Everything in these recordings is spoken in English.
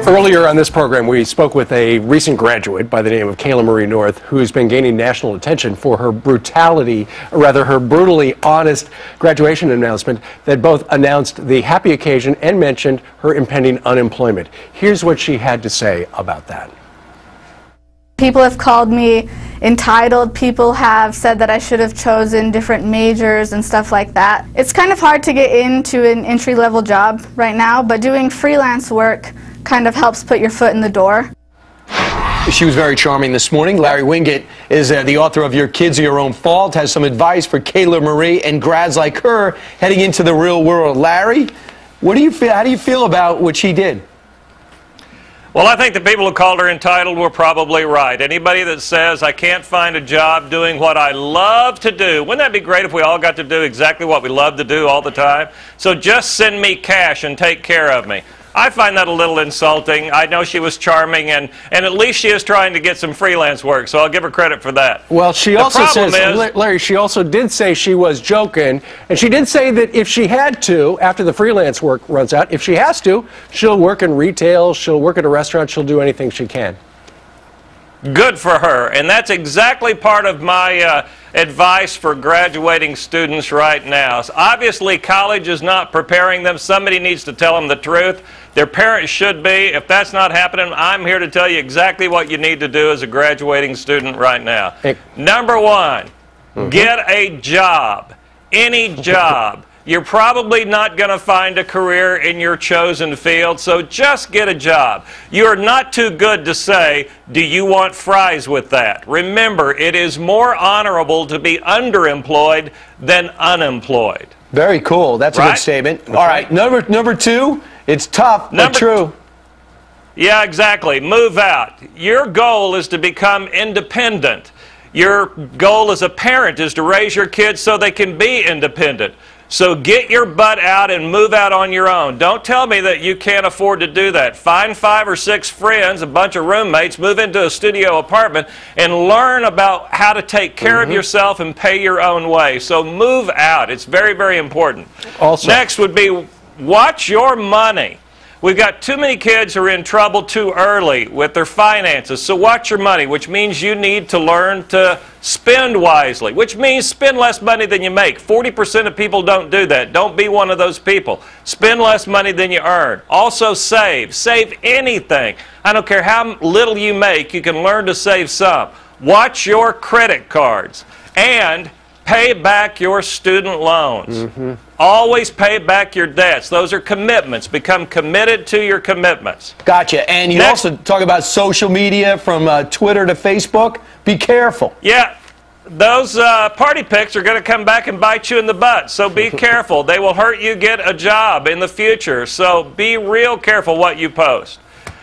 Earlier on this program, we spoke with a recent graduate by the name of Kayla Marie North, who's been gaining national attention for her brutally honest graduation announcement that both announced the happy occasion and mentioned her impending unemployment. Here's what she had to say about that. People have called me entitled. People have said that I should have chosen different majors and stuff like that. It's kind of hard to get into an entry-level job right now, but doing freelance work kind of helps put your foot in the door. She was very charming this morning. Larry Winget is the author of Your Kids Are Your Own Fault, has some advice for Kayla Marie and grads like her heading into the real world. Larry, what do you feel? How do you feel about what she did? Well, I think the people who called her entitled were probably right. Anybody that says, I can't find a job doing what I love to do, wouldn't that be great if we all got to do exactly what we love to do all the time? So just send me cash and take care of me. I find that a little insulting. I know she was charming, and at least she is trying to get some freelance work, so I'll give her credit for that. Well, she also says, Larry, she also did say she was joking, and she did say that if she had to, after the freelance work runs out, if she has to, she'll work in retail, she'll work at a restaurant, she'll do anything she can. Good for her, and that's exactly part of my advice for graduating students right now. So obviously, college is not preparing them. Somebody needs to tell them the truth. Their parents should be. If that's not happening, I'm here to tell you exactly what you need to do as a graduating student right now. Number one, get a job. Any job. You're probably not going to find a career in your chosen field, so just get a job. You're not too good to say, do you want fries with that? Remember, it is more honorable to be underemployed than unemployed. Very cool. That's a good statement. All right, number two, it's tough, but true. Yeah, exactly. Move out. Your goal is to become independent. Your goal as a parent is to raise your kids so they can be independent. So get your butt out and move out on your own. Don't tell me that you can't afford to do that. Find 5 or 6 friends, a bunch of roommates, move into a studio apartment, and learn about how to take care of yourself and pay your own way. So move out. It's very, very important. Also, next would be watch your money. We've got too many kids who are in trouble too early with their finances. So watch your money, which means you need to learn to spend wisely, which means spend less money than you make. 40% of people don't do that. Don't be one of those people. Spend less money than you earn. Also save. Save anything. I don't care how little you make, you can learn to save some. Watch your credit cards and pay back your student loans. Always pay back your debts. Those are commitments. Become committed to your commitments. Gotcha. And you also talk about social media from Twitter to Facebook. Be careful. Yeah. Those party pics are going to come back and bite you in the butt, so be careful. They will hurt you get a job in the future, so be real careful what you post.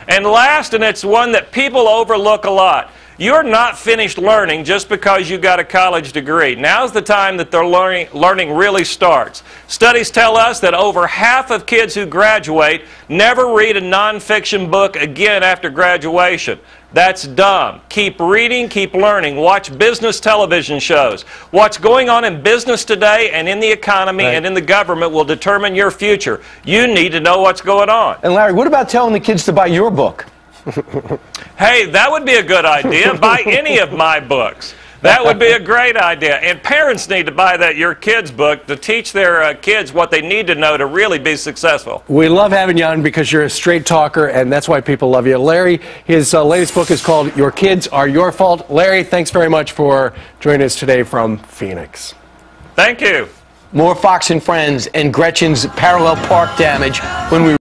And last, and it's one that people overlook a lot, you're not finished learning just because you got a college degree. Now's the time that their learning really starts. Studies tell us that over half of kids who graduate never read a nonfiction book again after graduation. That's dumb. Keep reading, keep learning. Watch business television shows. What's going on in business today and in the economy and in the government will determine your future. You need to know what's going on. And Larry, what about telling the kids to buy your book? Hey, that would be a good idea. Buy any of my books. That would be a great idea. And parents need to buy that Your Kids book to teach their kids what they need to know to really be successful. We love having you on because you're a straight talker, and that's why people love you. Larry, his latest book is called Your Kids Are Your Fault. Larry, thanks very much for joining us today from Phoenix. Thank you. More Fox and Friends and Gretchen's parallel park damage when we